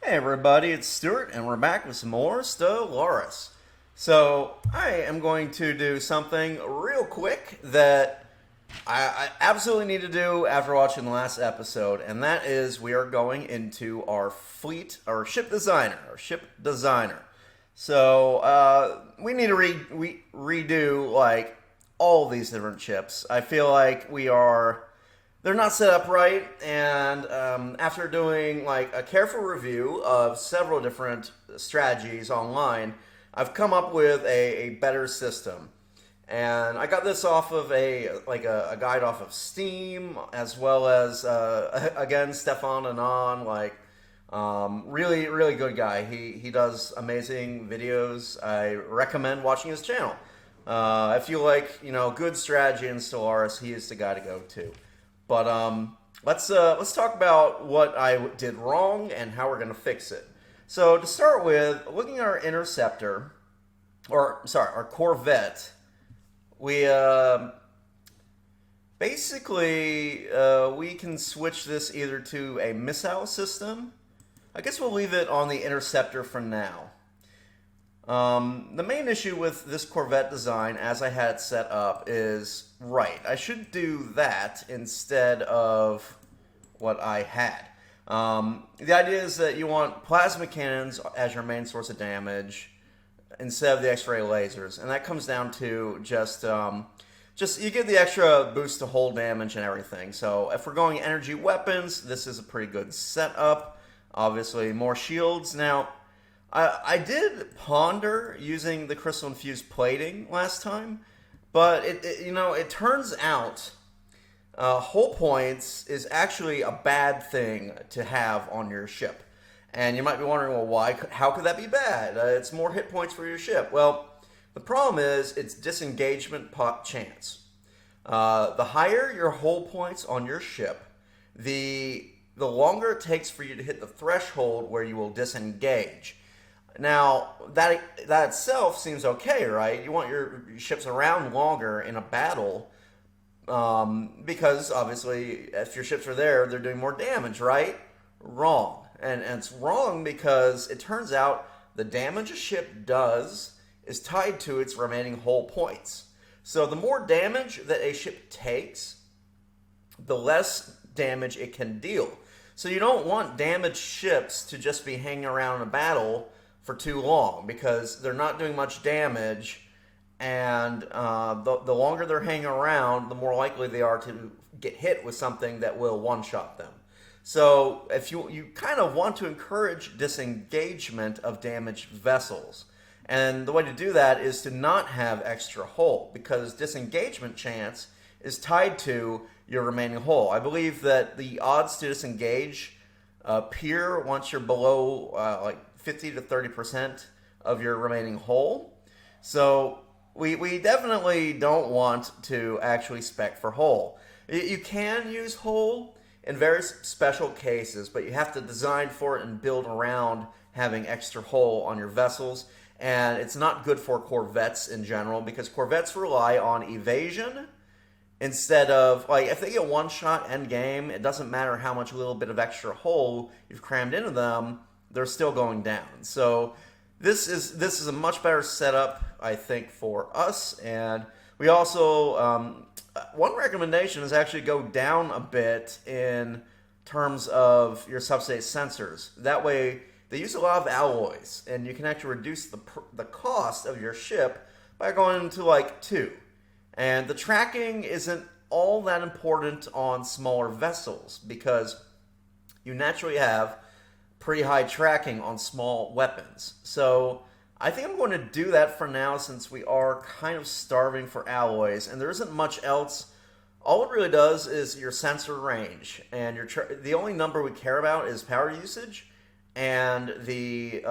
Hey everybody, it's Stewart, and we're back with some more Stellaris. So, I am going to do something real quick that I absolutely need to do after watching the last episode, and that is we are going into our fleet, our ship designer. So, we need to redo, like, all these different ships. I feel like they're not set up right, and after doing like a careful review of several different strategies online, I've come up with a better system. And I got this off of a guide off of Steam, as well as again Stefan Anon, really good guy. He does amazing videos. I recommend watching his channel. If you like good strategy in Stellaris, he is the guy to go to. But let's talk about what I did wrong and how we're going to fix it. So to start with, looking at our interceptor, our corvette, we basically we can switch this either to a missile system. I guess we'll leave it on the interceptor for now. The main issue with this Corvette design, as I had it set up, is I should do that instead of what I had. The idea is that you want plasma cannons as your main source of damage instead of the X-ray lasers, and that comes down to just you get the extra boost to hull damage and everything. So if we're going energy weapons, this is a pretty good setup. Obviously, more shields now. I did ponder using the crystal infused plating last time, but it turns out hull points is actually a bad thing to have on your ship. And you might be wondering, well, why? How could that be bad? It's more hit points for your ship. Well, the problem is it's disengagement chance. The higher your hull points on your ship, the longer it takes for you to hit the threshold where you will disengage. Now, that itself seems okay, right? You want your ships around longer in a battle because, obviously, if your ships are there, they're doing more damage, right? Wrong. And it's wrong because it turns out the damage a ship does is tied to its remaining hull points. So the more damage that a ship takes, the less damage it can deal. So you don't want damaged ships to just be hanging around in a battle for too long because they're not doing much damage, and the longer they're hanging around, the more likely they are to get hit with something that will one-shot them. So if you kind of want to encourage disengagement of damaged vessels, and the way to do that is to not have extra hull, because disengagement chance is tied to your remaining hull. I believe that the odds to disengage appear once you're below 50 to 30% of your remaining hull. So we definitely don't want to actually spec for hull. You can use hull in very special cases, but you have to design for it and build around having extra hull on your vessels. And it's not good for corvettes in general because corvettes rely on evasion instead of, if they get one shot end game, it doesn't matter how much little bit of extra hull you've crammed into them, they're still going down. So this is a much better setup, I think, for us. And we also one recommendation is actually go down a bit in terms of your substate sensors. That way, they use a lot of alloys, and you can actually reduce the cost of your ship by going to 2. And the tracking isn't all that important on smaller vessels because you naturally have pretty high tracking on small weapons. So I think I'm going to do that for now since we are kind of starving for alloys and there isn't much else. All it really does is your sensor range, and the only number we care about is power usage and the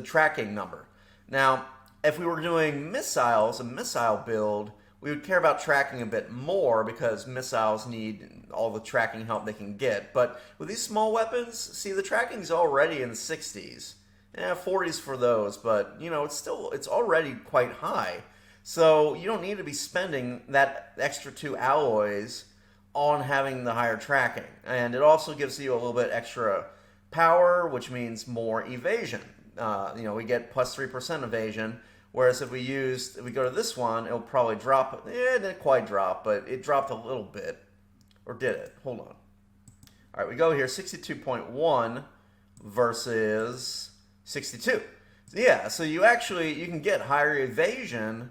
tracking number. Now, if we were doing missiles, a missile build, we would care about tracking a bit more because missiles need all the tracking help they can get. But with these small weapons, see, the tracking's already in the 60s. 40s for those, but it's already quite high. So you don't need to be spending that extra 2 alloys on having the higher tracking. And it also gives you a little bit extra power, which means more evasion. We get plus 3% evasion. Whereas if we go to this one, it'll probably drop. It didn't quite drop, but it dropped a little bit. Or did it? Hold on. All right, we go here, 62.1 versus 62. Yeah, so you can get higher evasion.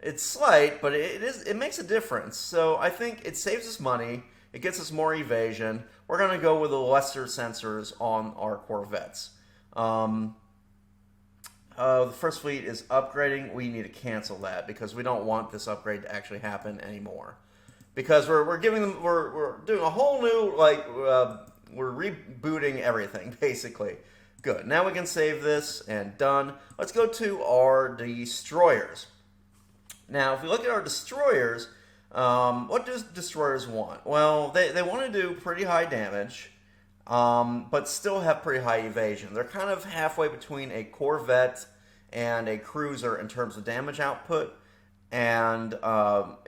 It's slight, but it makes a difference. So I think it saves us money. It gets us more evasion. We're going to go with the lesser sensors on our Corvettes. The first fleet is upgrading. We need to cancel that because we don't want this upgrade to actually happen anymore. Because we're doing a whole new, we're rebooting everything basically. Good. Now we can save this and done. Let's go to our destroyers. Now, if we look at our destroyers, what do destroyers want? Well, they want to do pretty high damage, but still have pretty high evasion. They're kind of halfway between a Corvette and a cruiser in terms of damage output and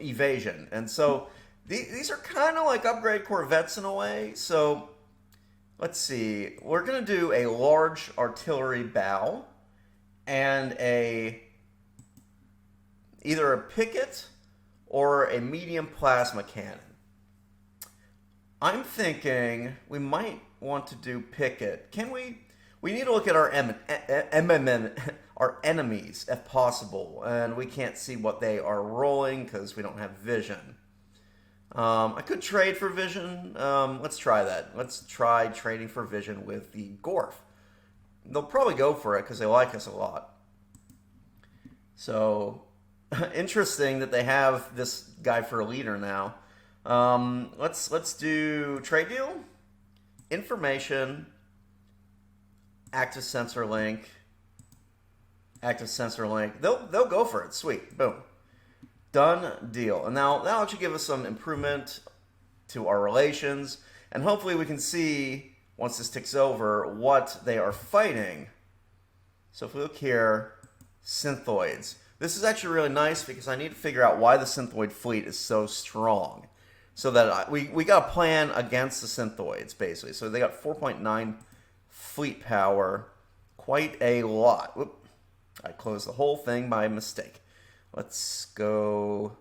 evasion. And so these are kind of like upgrade Corvettes in a way. So let's see. We're going to do a large artillery bow and either a picket or a medium plasma cannon. I'm thinking we might want to do picket. Can we? We need to look at our enemies if possible, and we can't see what they are rolling because we don't have vision. I could trade for vision. Let's try that. Let's try trading for vision with the Gorf. They'll probably go for it because they like us a lot. So interesting that they have this guy for a leader now. Let's do trade deal, information, active sensor link, active sensor link. They'll go for it. Sweet, boom, done deal. And now that'll actually give us some improvement to our relations, and hopefully we can see once this ticks over what they are fighting. So if we look here, synthoids. This is actually really nice because I need to figure out why the synthoid fleet is so strong. So that we got a plan against the synthoids, basically. So they got 4.9 fleet power. Quite a lot. Whoop. I closed the whole thing by mistake. Let's go.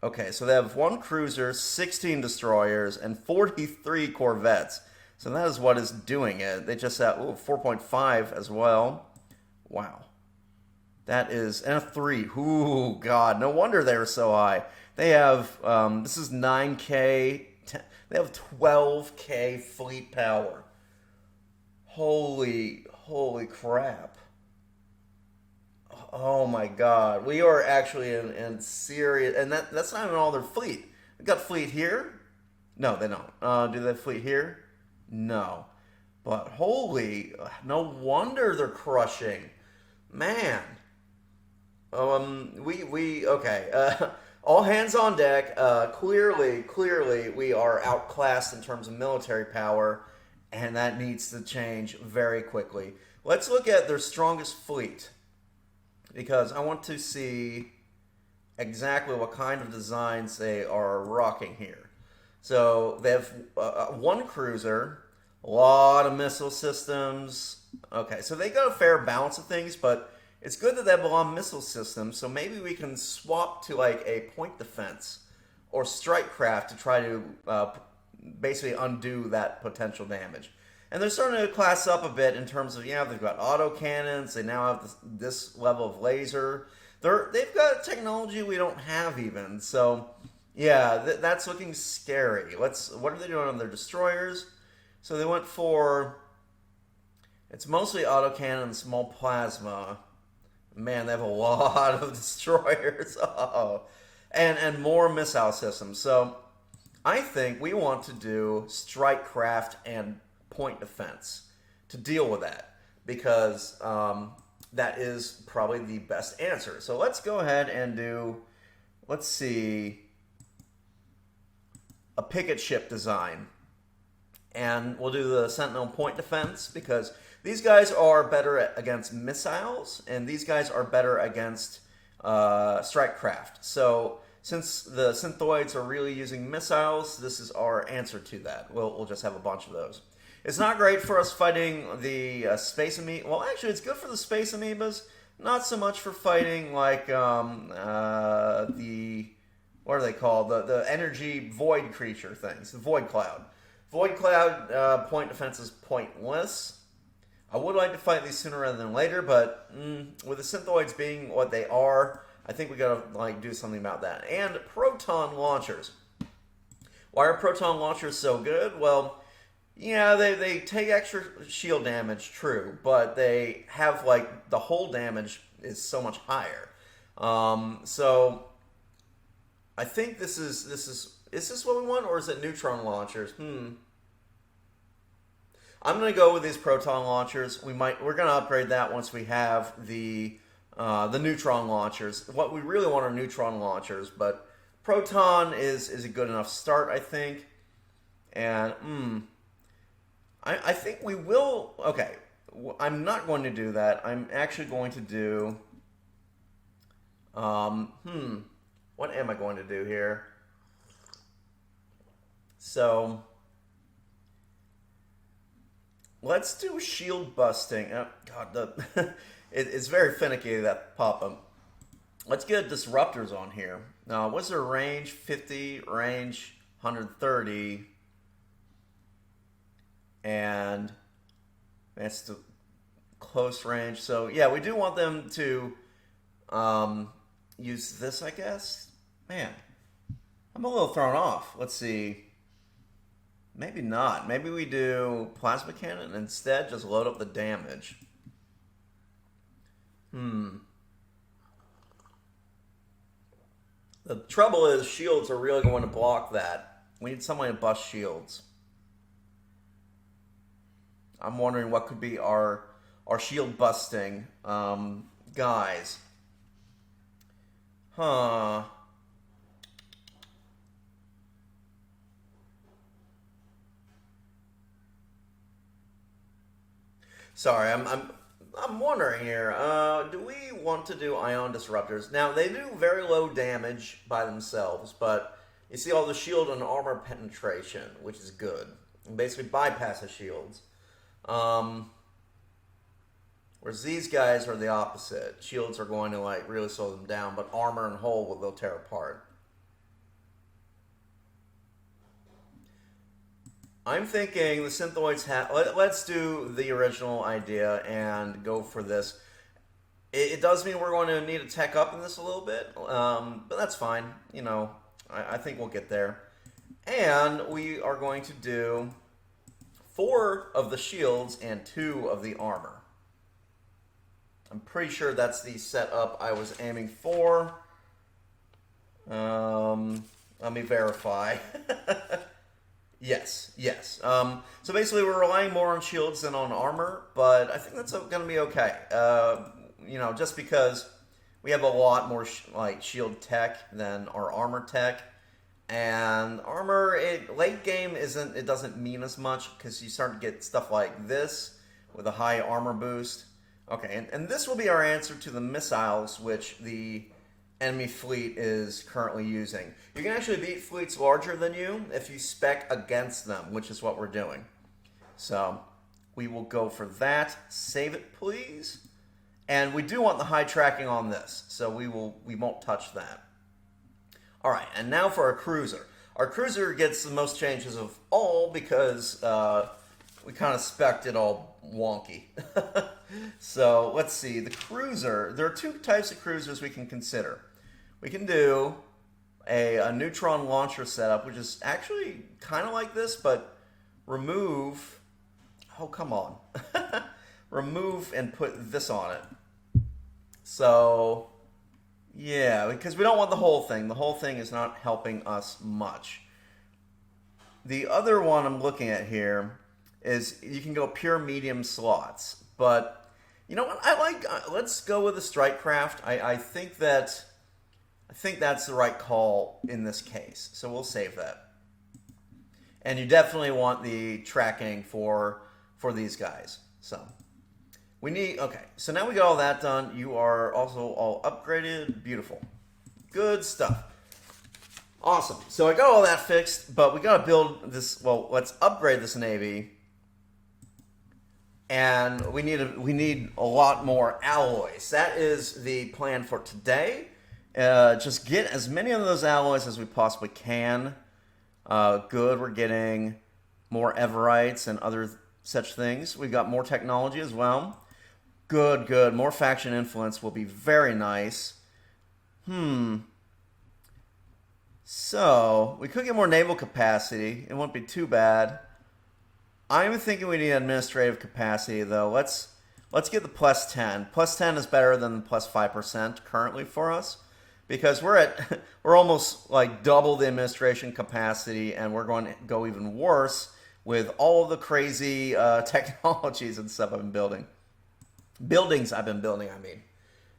Okay, so they have 1 cruiser, 16 destroyers, and 43 corvettes. So that is what is doing it. They just have 4.5 as well. Wow. That is, and a 3. Ooh, God, no wonder they were so high. They have, this is 9K, they have 12K fleet power. Holy crap. Oh my God, we are actually in serious, and that's not even all their fleet. They got fleet here? No, they don't. Do they have fleet here? No. But holy, no wonder they're crushing. Man. Okay. All hands on deck. Clearly, we are outclassed in terms of military power, and that needs to change very quickly. Let's look at their strongest fleet, because I want to see exactly what kind of designs they are rocking here. So they have 1 cruiser, a lot of missile systems. Okay, so they got a fair balance of things, but it's good that they have a lot of missile systems, so maybe we can swap to like a point defense or strike craft to try to basically undo that potential damage. And they're starting to class up a bit in terms of, they've got auto cannons, they now have this level of laser. They've got technology we don't have even, so yeah, that's looking scary. What are they doing on their destroyers? So they went for, it's mostly autocannon, small plasma. Man, they have a lot of destroyers. Oh. And more missile systems. So I think we want to do strike craft and point defense to deal with that, because that is probably the best answer. So let's go ahead and do, let's see, a picket ship design. And we'll do the Sentinel point defense, because these guys are better against missiles, and these guys are better against strike craft. So since the synthoids are really using missiles, this is our answer to that. We'll just have a bunch of those. It's not great for us fighting the space amoeba. Well, actually, it's good for the space amoebas. Not so much for fighting like the what are they called? The energy void creature things, the void cloud. Void cloud point defense is pointless. I would like to fight these sooner rather than later, but with the synthoids being what they are, I think we gotta like do something about that. And proton launchers. Why are proton launchers so good? Well, yeah, they take extra shield damage, true, but they have like the whole damage is so much higher. So I think this is this what we want, or is it neutron launchers? I'm gonna go with these proton launchers. We're gonna upgrade that once we have the neutron launchers. What we really want are neutron launchers, but proton is a good enough start, I think. And I think we will. Okay, I'm not going to do that. I'm actually going to do. What am I going to do here? So let's do shield busting. Oh, God, it's very finicky, that pop-up. Let's get disruptors on here. Now, what's their range? 50, range 130. And that's the close range. So, yeah, we do want them to use this, I guess. Man, I'm a little thrown off. Let's see. Maybe not. Maybe we do plasma cannon and instead just load up the damage. The trouble is shields are really going to block that. We need someone to bust shields. I'm wondering what could be our shield busting guys. Huh. Sorry, I'm wondering here. Do we want to do ion disruptors? Now they do very low damage by themselves, but you see all the shield and armor penetration, which is good. And basically bypass the shields. Whereas these guys are the opposite. Shields are going to like really slow them down, but armor and hull they'll tear apart. I'm thinking the synthoids have. Let's do the original idea and go for this. It does mean we're going to need to tech up in this a little bit, but that's fine. You know, I think we'll get there. And we are going to do 4 of the shields and 2 of the armor. I'm pretty sure that's the setup I was aiming for. Let me verify. Yes. So basically we're relying more on shields than on armor, but I think that's going to be okay. You know, just because we have a lot more shield tech than our armor tech. And armor, late game doesn't mean as much because you start to get stuff like this with a high armor boost. Okay, and this will be our answer to the missiles which the enemy fleet is currently using. You can actually beat fleets larger than you if you spec against them, which is what we're doing. So we will go for that. Save it, please. And we do want the high tracking on this, so we won't touch that. All right, and now for our cruiser. Our cruiser gets the most changes of all because we kind of spec'd it all wonky. So let's see, the cruiser. There are 2 types of cruisers we can consider. We can do a neutron launcher setup, which is actually kind of like this, but remove. Oh, come on. Remove and put this on it. So, yeah, because we don't want the whole thing. The whole thing is not helping us much. The other one I'm looking at here is you can go pure medium slots. But, you know what? Let's go with the strike craft. I think that's the right call in this case. So we'll save that. And you definitely want the tracking for these guys. So we need, okay, so now we got all that done. You are also all upgraded. Beautiful. Good stuff. Awesome. So I got all that fixed, but we got to build this, well, let's upgrade this Navy and we need a lot more alloys. That is the plan for today. Just get as many of those alloys as we possibly can. Good, we're getting more Everites and other such things. We've got more technology as well. Good, good. More faction influence will be very nice. So, we could get more naval capacity. It won't be too bad. I'm thinking we need administrative capacity, though. Let's get the plus 10. Plus 10 is better than the plus 5% currently for us, because we're almost like double the administration capacity, and we're going to go even worse with all of the crazy technologies and stuff I've been building. Buildings I've been building, I mean.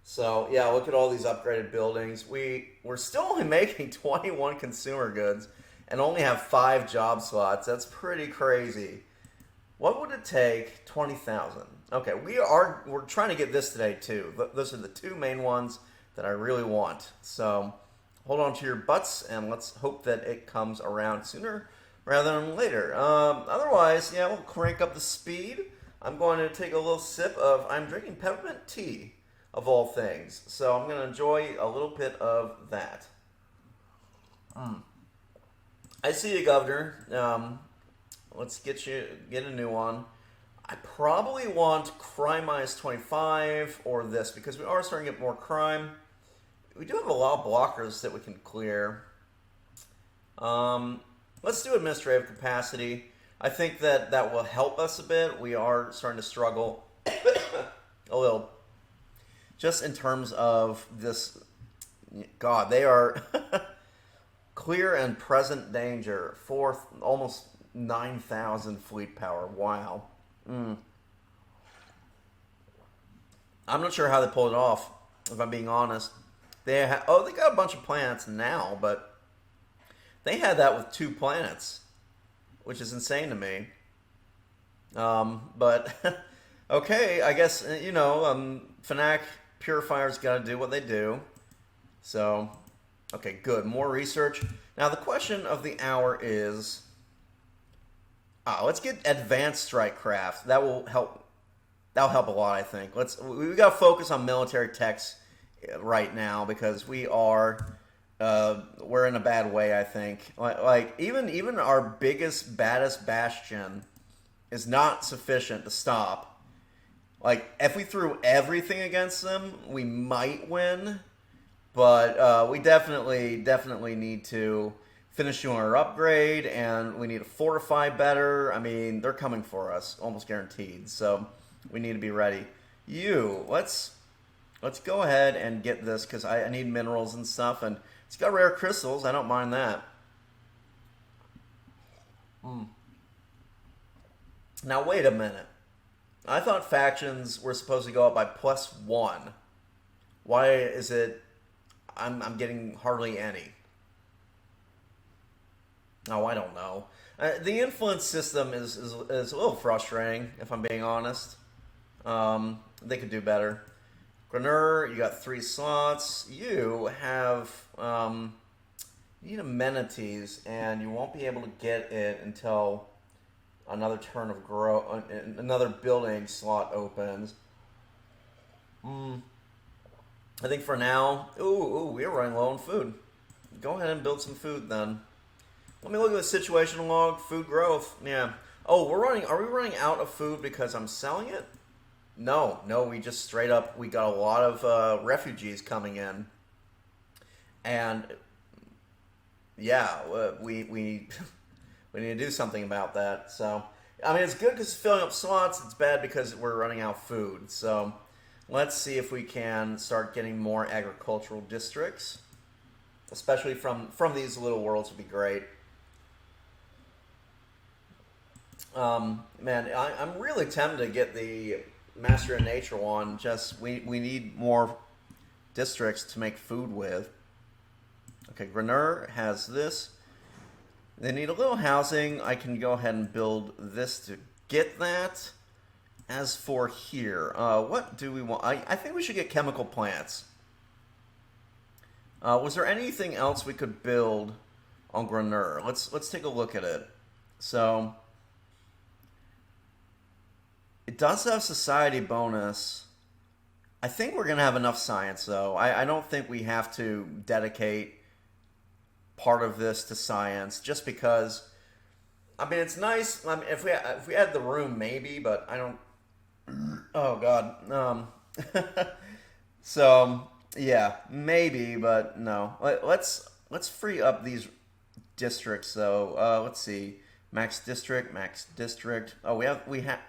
So, yeah, look at all these upgraded buildings. We're still only making 21 consumer goods and only have 5 job slots. That's pretty crazy. What would it take? 20,000. Okay, we're trying to get this today, too. Those are the 2 main ones that I really want. So, hold on to your butts, and let's hope that it comes around sooner rather than later. Otherwise, yeah, we'll crank up the speed. I'm going to take a little sip of, I'm drinking peppermint tea, of all things. So I'm going to enjoy a little bit of that. I see you, Governor. Let's get a new one. I probably want crime minus 25 or this, because we are starting to get more crime. We do have a lot of blockers that we can clear. Let's do administrative capacity. I think that will help us a bit. We are starting to struggle a little. Just in terms of this, God, they are clear and present danger. Almost 9,000 fleet power. Wow. I'm not sure how they pulled it off, if I'm being honest. They got a bunch of planets now, but they had that with 2 planets, which is insane to me. But okay, I guess Fnac Purifier's got to do what they do. So, okay, good. More research. Now the question of the hour is, let's get advanced strike craft. That will help. That'll help a lot, I think. We got to focus on military techs right now, because we're in a bad way, I think. Like even our biggest, baddest bastion is not sufficient to stop. Like, if we threw everything against them, we might win, but we definitely need to finish doing our upgrade, and we need to fortify better. I mean, they're coming for us, almost guaranteed. So we need to be ready. Let's go ahead and get this, because I need minerals and stuff, and it's got rare crystals. I don't mind that. Now, wait a minute. I thought factions were supposed to go up by +1. Why is it I'm getting hardly any? Oh, I don't know. The influence system is a little frustrating, if I'm being honest. They could do better. Grenur, you got 3 slots. You have you need amenities, and you won't be able to get it until another turn of growth. Another building slot opens. I think for now, we're running low on food. Go ahead and build some food then. Let me look at the situation log. Food growth. Yeah. Oh, are we running out of food because I'm selling it? No, we just straight up, we got a lot of refugees coming in. And yeah, we we need to do something about that. So, I mean, it's good because it's filling up slots. It's bad because we're running out of food. So, let's see if we can start getting more agricultural districts, especially from these little worlds would be great. Man, I'm really tempted to get the Master of Nature one. Just we need more districts to make food with. Okay, Grenur has this. They need a little housing. I can go ahead and build this to get that. As for here, what do we want? I think we should get chemical plants. Was there anything else we could build on Grenur? Let's take a look at it. So, It does have society bonus. I think we're going to have enough science, though. I don't think we have to dedicate part of this to science just because. I mean, it's nice. I mean, if we had the room, maybe, but I don't. Oh God. So yeah, maybe, but no. Let's free up these districts though. Let's see. Max district, max district. Oh, we have.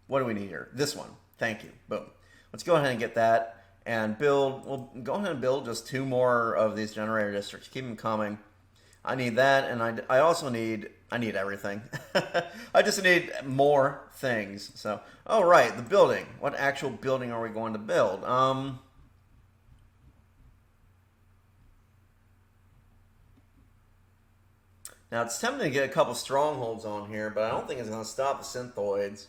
What do we need here? This one. Thank you. Boom. Let's go ahead and get that and build. We'll go ahead and build just 2 more of these generator districts. Keep them coming. I need that, and I also need everything. I just need more things. So, oh right, the building. What actual building are we going to build? Now it's tempting to get a couple strongholds on here, but I don't think it's going to stop the synthoids.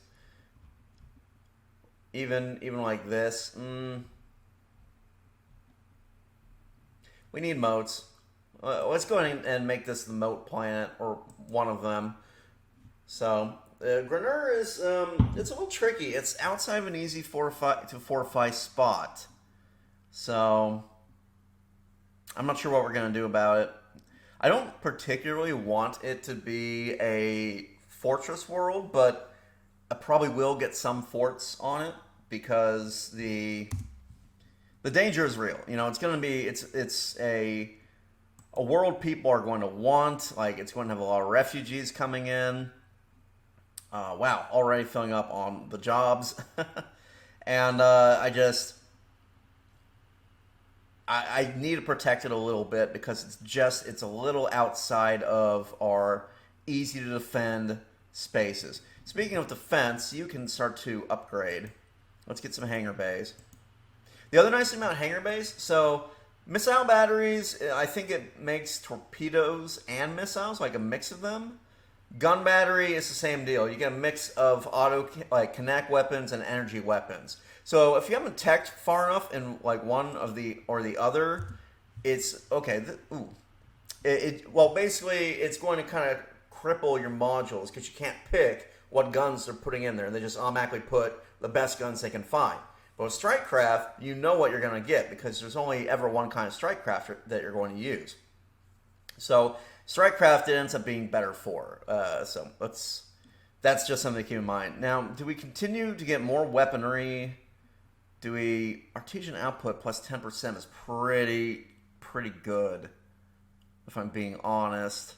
Even like this. We need moats. Let's go ahead and make this the moat planet, or one of them. So, Granur is, it's a little tricky. It's outside of an easy fortify spot. So, I'm not sure what we're going to do about it. I don't particularly want it to be a fortress world, but I probably will get some forts on it because the danger is real. You know, it's going to be, it's a world people are going to want. Like, it's going to have a lot of refugees coming in. Wow, already filling up on the jobs. And I need to protect it a little bit because it's a little outside of our easy to defend spaces. Speaking of defense, you can start to upgrade. Let's get some hangar bays. The other nice thing about hangar bays, so missile batteries, I think it makes torpedoes and missiles, like a mix of them. Gun battery is the same deal. You get a mix of like kinetic weapons and energy weapons. So if you haven't teched far enough in like one of the or the other, it's okay. Well, basically, it's going to kind of cripple your modules because you can't pick what guns they're putting in there, and they just automatically put the best guns they can find. But with Strikecraft, you know what you're going to get because there's only ever one kind of Strikecraft that you're going to use. So Strikecraft it ends up being better for. So that's just something to keep in mind. Now, do we continue to get more weaponry? Artesian output plus 10% is pretty good, if I'm being honest.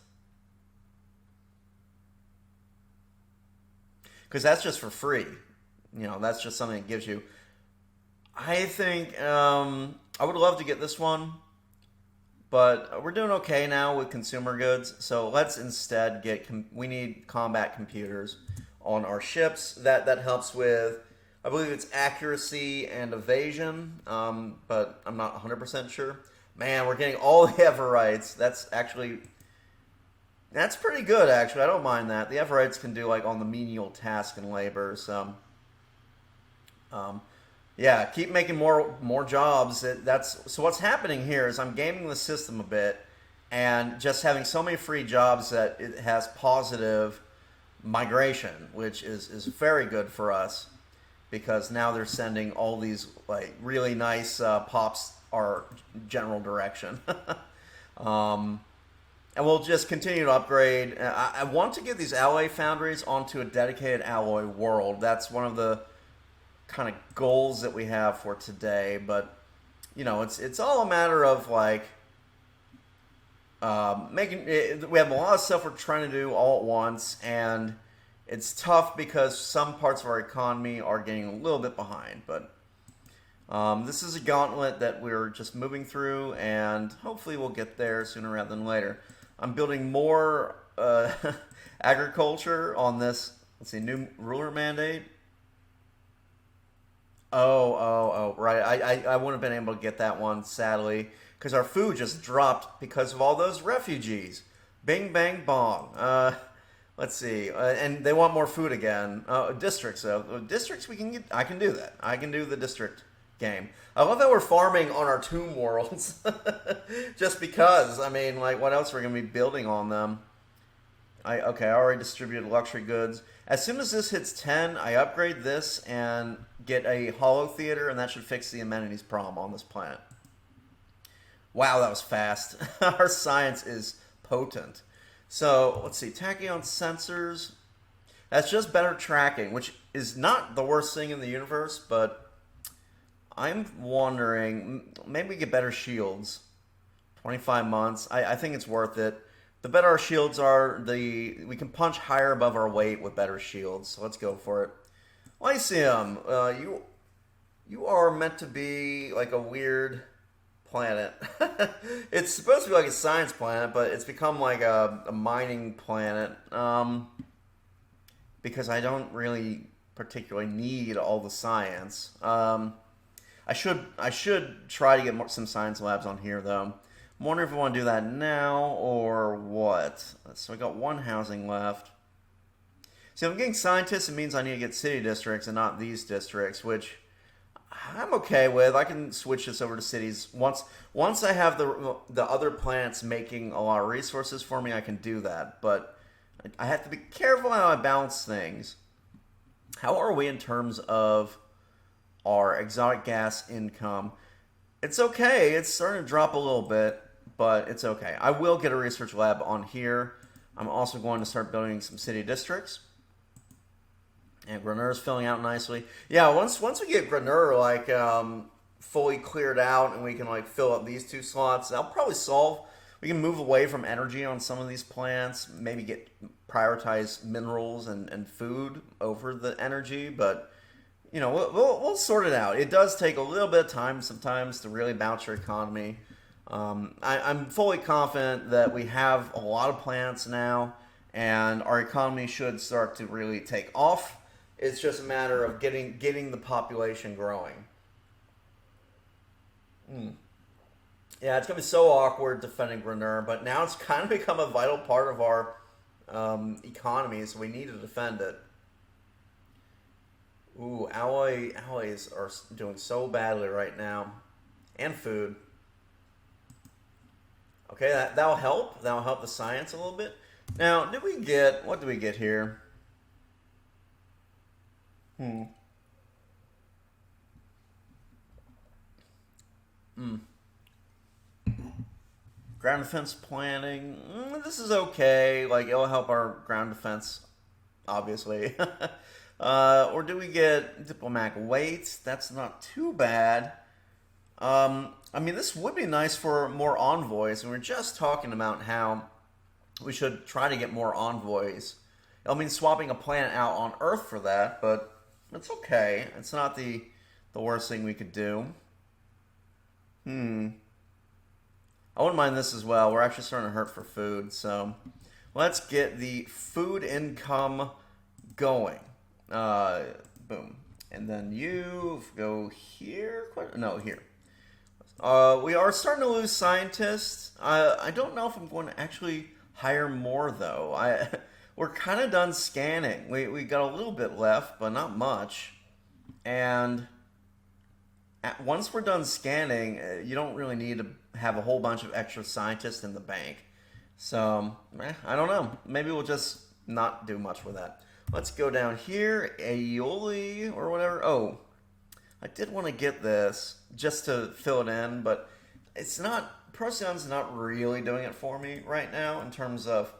Because that's just for free. You know, that's just something that gives you. I think I would love to get this one, but we're doing okay now with consumer goods. So let's instead we need combat computers on our ships. That helps with, I believe it's accuracy and evasion, but I'm not 100% sure. Man, we're getting all the Everites. That's pretty good, actually. I don't mind that. The Everites can do, like, on the menial task and labor, so yeah, keep making more jobs. So what's happening here is I'm gaming the system a bit and just having so many free jobs that it has positive migration, which is very good for us because now they're sending all these like really nice pops our general direction. And we'll just continue to upgrade. I want to get these alloy foundries onto a dedicated alloy world. That's one of the kind of goals that we have for today, but you know, it's all a matter of like making it, we have a lot of stuff we're trying to do all at once, and it's tough because some parts of our economy are getting a little bit behind, but this is a gauntlet that we're just moving through, and hopefully we'll get there sooner rather than later. I'm building more agriculture on this, let's see, new ruler mandate. Oh, right. I wouldn't have been able to get that one, sadly, because our food just dropped because of all those refugees. Bing, bang, bong. Let's see. And they want more food again. Districts, though. Districts, I can do that. I can do the district game. I love that we're farming on our tomb worlds. Just because. I mean, like, what else are we going to be building on them? Okay, I already distributed luxury goods. As soon as this hits 10, I upgrade this and get a holo theater, and that should fix the amenities problem on this planet. Wow, that was fast. Our science is potent. So, let's see, tachyon sensors. That's just better tracking, which is not the worst thing in the universe, but I'm wondering, maybe we get better shields. 25 months. I think it's worth it. The better our shields are, we can punch higher above our weight with better shields. So let's go for it. Lyceum, you are meant to be like a weird planet. It's supposed to be like a science planet, but it's become like a mining planet. Because I don't really particularly need all the science. I should try to get some science labs on here though. I'm wondering if we want to do that now or what. So we got one housing left. See, if I'm getting scientists, it means I need to get city districts and not these districts, which I'm okay with. I can switch this over to cities. Once I have the other planets making a lot of resources for me, I can do that. But I have to be careful how I balance things. How are we in terms of our exotic gas income? It's okay. It's starting to drop a little bit, but it's okay. I will get a research lab on here. I'm also going to start building some city districts. And Graner's filling out nicely. Yeah, once we get Graner like fully cleared out and we can like fill up these two slots, that'll probably solve. We can move away from energy on some of these plants, maybe prioritize minerals and food over the energy, but you know, we'll sort it out. It does take a little bit of time sometimes to really bounce your economy. I'm fully confident that we have a lot of plants now, and our economy should start to really take off. It's just a matter of getting the population growing. Yeah, it's going to be so awkward defending Graner, but now it's kind of become a vital part of our economy, so we need to defend it. Ooh, alloys are doing so badly right now. And food. Okay, that'll help. That'll help the science a little bit. Now, what did we get here? Ground defense planning. This is okay. Like, it'll help our ground defense, obviously. Or do we get diplomatic weight? That's not too bad. I mean, this would be nice for more envoys. And we're just talking about how we should try to get more envoys. I mean, swapping a planet out on Earth for that, but it's okay. It's not the worst thing we could do. I wouldn't mind this as well. We're actually starting to hurt for food, so let's get the food income going. Boom. And then you go here. No, here. We are starting to lose scientists. I don't know if I'm going to actually hire more, though. We're kind of done scanning. We got a little bit left, but not much. And once we're done scanning, you don't really need to have a whole bunch of extra scientists in the bank. So, I don't know. Maybe we'll just not do much with that. Let's go down here. Aioli or whatever. Oh, I did want to get this just to fill it in, but it's not... Procyon's not really doing it for me right now in terms of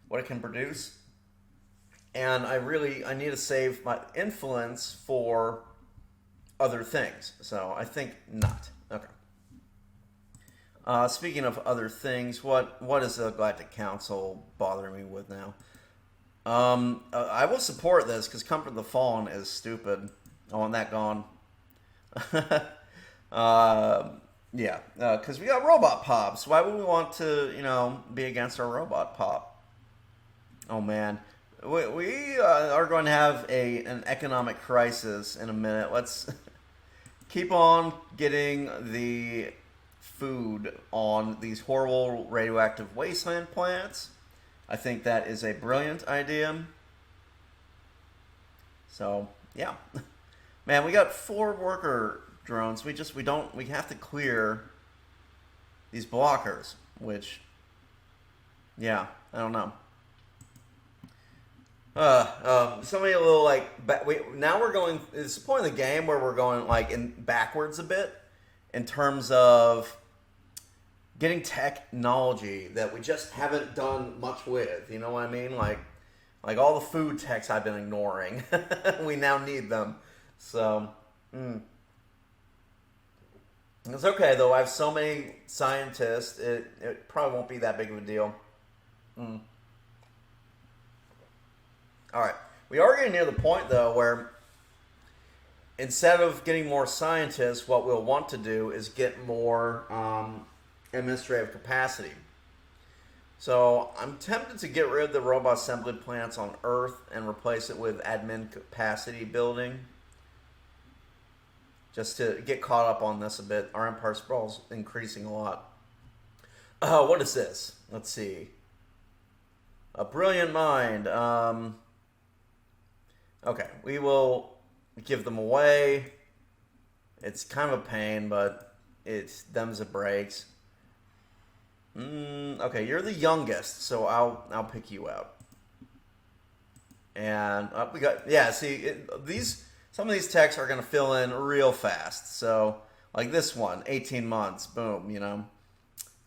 what it can produce. And I need to save my influence for other things. So I think not. Okay. Speaking of other things, what is the Galactic Council bothering me with now? I will support this because Comfort of the Fallen is stupid. I want that gone. Yeah, because we got robot pops. Why would we want to, be against our robot pop? Oh man, we are going to have an economic crisis in a minute. Let's keep on getting the food on these horrible radioactive wasteland plants. I think that is a brilliant idea. So yeah, man, we got 4 worker drones. We have to clear these blockers, which, yeah, I don't know. So many little like now we're going. It's the point of the game where we're going like in backwards a bit in terms of getting technology that we just haven't done much with. You know what I mean? Like all the food techs I've been ignoring, we now need them. So it's okay though. I have so many scientists. It probably won't be that big of a deal. All right, we are getting near the point though where instead of getting more scientists, what we'll want to do is get more administrative capacity. So I'm tempted to get rid of the robot assembly plants on Earth and replace it with admin capacity building. Just to get caught up on this a bit. Our Empire Sprawl's increasing a lot. What is this? Let's see. A brilliant mind. Okay, we will give them away. It's kind of a pain, but it's them's it breaks. Okay, you're the youngest, so I'll pick you out. And we got See, some of these techs are gonna fill in real fast. So like this one, 18 months, boom.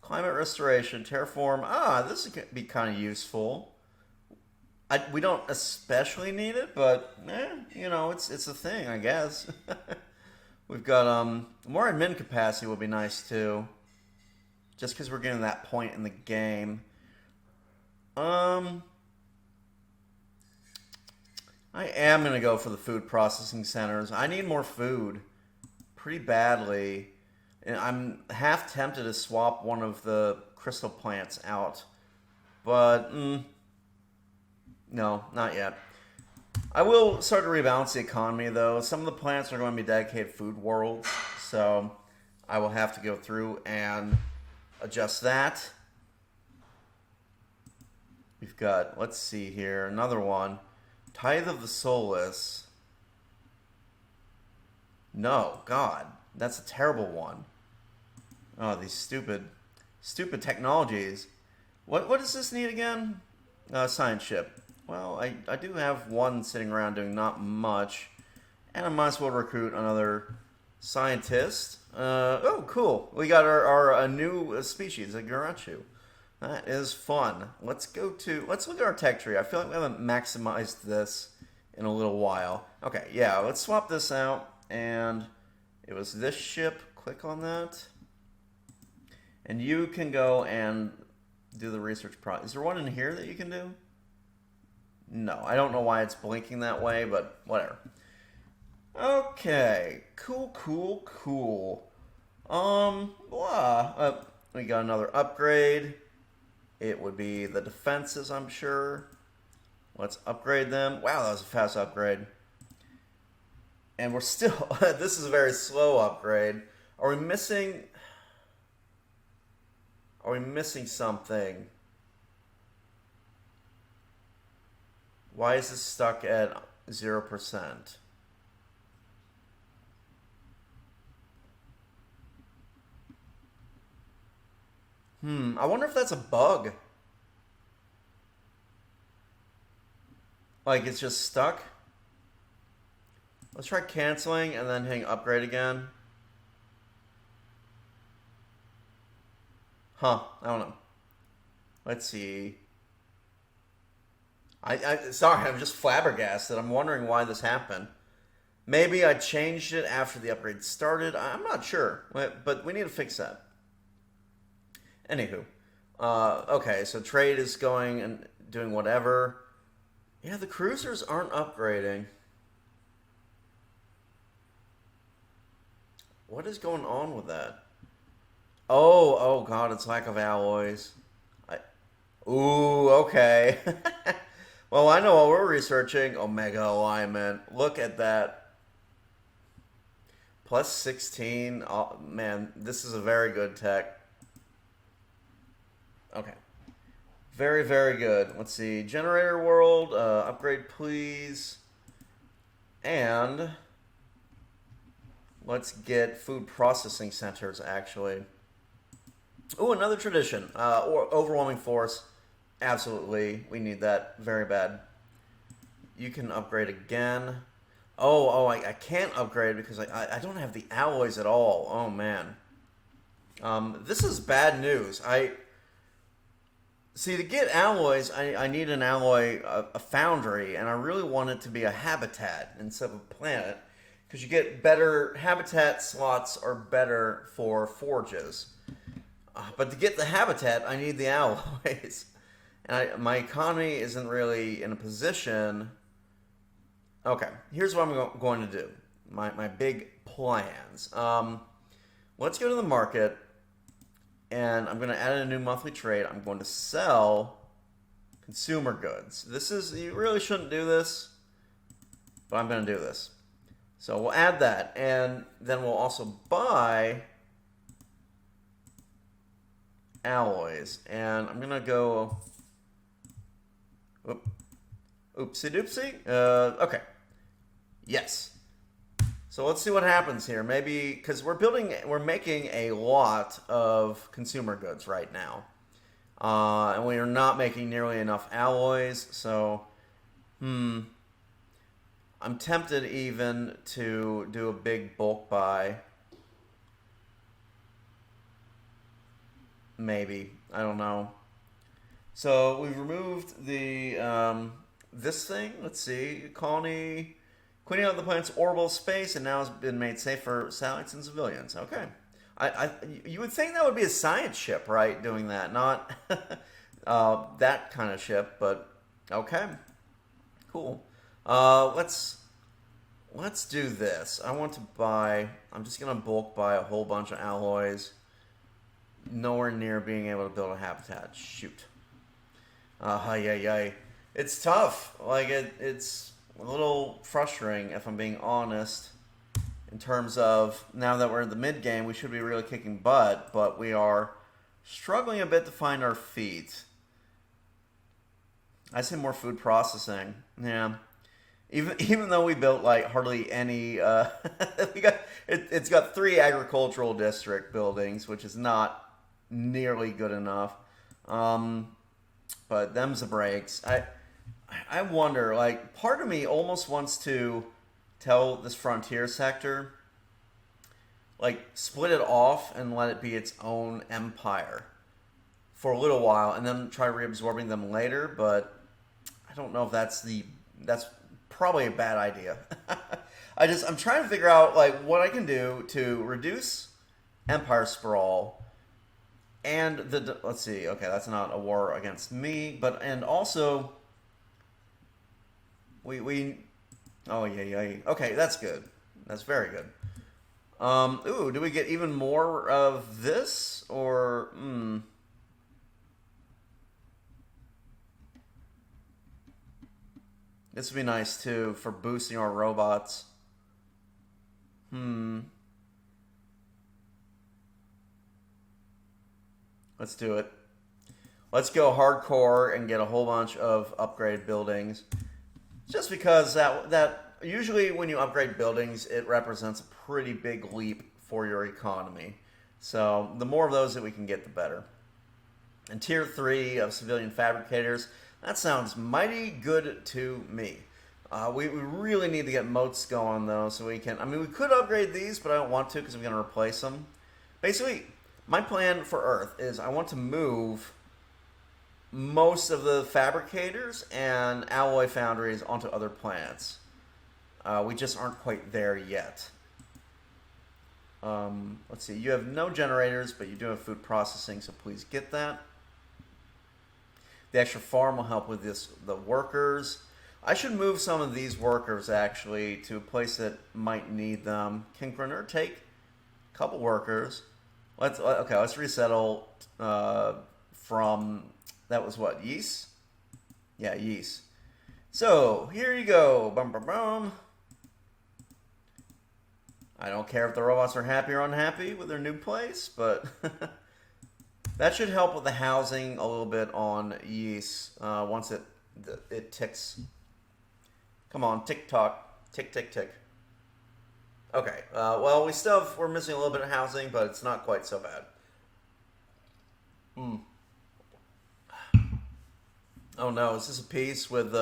Climate restoration, terraform. This could be kind of useful. We don't especially need it, but it's a thing, I guess. We've got more admin capacity would be nice too. Just because we're getting to that point in the game. I am going to go for the food processing centers. I need more food pretty badly. And I'm half tempted to swap one of the crystal plants out. But, no, not yet. I will start to rebalance the economy, though. Some of the plants are going to be dedicated food worlds. So I will have to go through and adjust that. We've got, let's see here, another one. Tithe of the Soulless. No, God, that's a terrible one. Oh, these stupid technologies. What does this need again? Science ship. Well, I do have one sitting around doing not much. And I might as well recruit another scientist. Oh, cool. We got our new species, a Garachu. That is fun. Let's look at our tech tree. I feel like we haven't maximized this in a little while. Okay, yeah, let's swap this out. And it was this ship. Click on that. And you can go and do the research project. Is there one in here that you can do? No, I don't know why it's blinking that way, but whatever. Okay, cool. We got another upgrade. It would be the defenses, I'm sure. Let's upgrade them. Wow, that was a fast upgrade. And we're still, this is a very slow upgrade. Are we missing something? Why is this stuck at 0%? I wonder if that's a bug. Like it's just stuck. Let's try canceling and then hitting upgrade again. I don't know. Let's see. Sorry, I'm just flabbergasted. I'm wondering why this happened. Maybe I changed it after the upgrade started. I'm not sure, but we need to fix that. Anywho, okay, so trade is going and doing whatever. Yeah, the cruisers aren't upgrading. What is going on with that? Oh God, it's lack of alloys. Ooh, okay. Well, I know what we're researching. Omega alignment. Look at that. Plus 16. Oh, man, this is a very good tech. Okay. Very, very good. Let's see. Generator world. Upgrade, please. And let's get food processing centers, actually. Ooh, another tradition. Or overwhelming force. Absolutely. We need that very bad. you can upgrade again. Oh, I can't upgrade because I don't have the alloys at all. Oh, man. This is bad news. See, to get alloys, I need an alloy, a foundry, and I really want it to be a habitat instead of a planet, because you get better habitat slots are better for forges. But to get the habitat, I need the alloys, and my economy isn't really in a position. Okay, here's what I'm going to do. My big plans. Let's go to the market. And I'm going to add a new monthly trade. I'm going to sell consumer goods. You really shouldn't do this, but I'm going to do this. So we'll add that. And then we'll also buy alloys. And I'm going to go, oopsie doopsie. Okay. Yes. So let's see what happens here. Maybe, because we're making a lot of consumer goods right now. And we are not making nearly enough alloys, so, I'm tempted even to do a big bulk buy. Maybe, I don't know. So we've removed the, this thing, let's see, colony... Cleaning out the planet's orbital space, and now has been made safe for satellites and civilians. Okay. You would think that would be a science ship, right, doing that, not that kind of ship, but okay. Cool. Let's do this. I want to buy, I'm just going to bulk buy a whole bunch of alloys. Nowhere near being able to build a habitat. Shoot. It's tough. Like, it's a little frustrating, if I'm being honest, in terms of now that we're in the mid game, we should be really kicking butt, but we are struggling a bit to find our feet. I say more food processing. Yeah, even though we built like hardly any, it's got 3 agricultural district buildings, which is not nearly good enough. But them's the breaks. I wonder, like, part of me almost wants to tell this frontier sector, like, split it off and let it be its own empire for a little while, and then try reabsorbing them later, but I don't know if that's probably a bad idea. I'm trying to figure out, like, what I can do to reduce empire sprawl, and let's see, okay, that's not a war against me, and also... Oh, yeah. Okay, that's good. That's very good. Ooh, do we get even more of this? Or, This would be nice, too, for boosting our robots. Let's do it. Let's go hardcore and get a whole bunch of upgrade buildings. Just because that usually when you upgrade buildings, it represents a pretty big leap for your economy. So the more of those that we can get, the better. And tier 3 of civilian fabricators, that sounds mighty good to me. We really need to get moats going though, so we can. I mean, we could upgrade these, but I don't want to because I'm going to replace them. Basically, my plan for Earth is I want to move most of the fabricators and alloy foundries onto other planets. We just aren't quite there yet. Let's see. You have no generators, but you do have food processing, so please get that. The extra farm will help with the workers. I should move some of these workers, actually, to a place that might need them. Can Grenner take a couple workers? Let's resettle from... That was what, yeast? Yeah, yeast. So, here you go. Bum, bum, bum. I don't care if the robots are happy or unhappy with their new place, but that should help with the housing a little bit on yeast once it ticks. Come on, tick-tock. Tick, tick, tick. Okay, well, we're missing a little bit of housing, but it's not quite so bad. Oh no, is this a piece with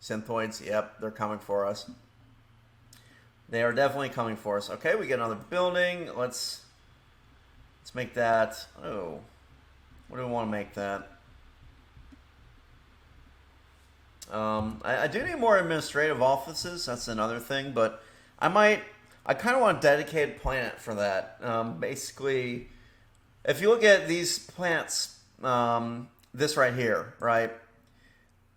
Synthoids, yep, they're coming for us. They are definitely coming for us. Okay, we get another building. Let's make that. Oh, what do we want to make that? I do need more administrative offices. That's another thing, but I kind of want a dedicated planet for that. Basically, if you look at these plants, this right here, right?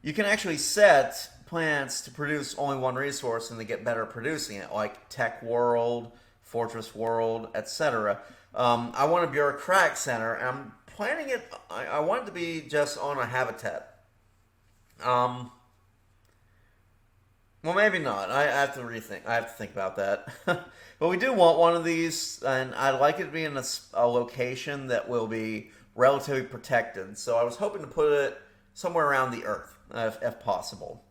You can actually set plants to produce only one resource and they get better at producing it, like Tech World, Fortress World, etc. I want a bureaucratic center, and I'm planning it. I want it to be just on a habitat. Well, maybe not. I have to rethink. I have to think about that. But we do want one of these, and I'd like it to be in a location that will be relatively protected. So I was hoping to put it somewhere around the Earth, if possible.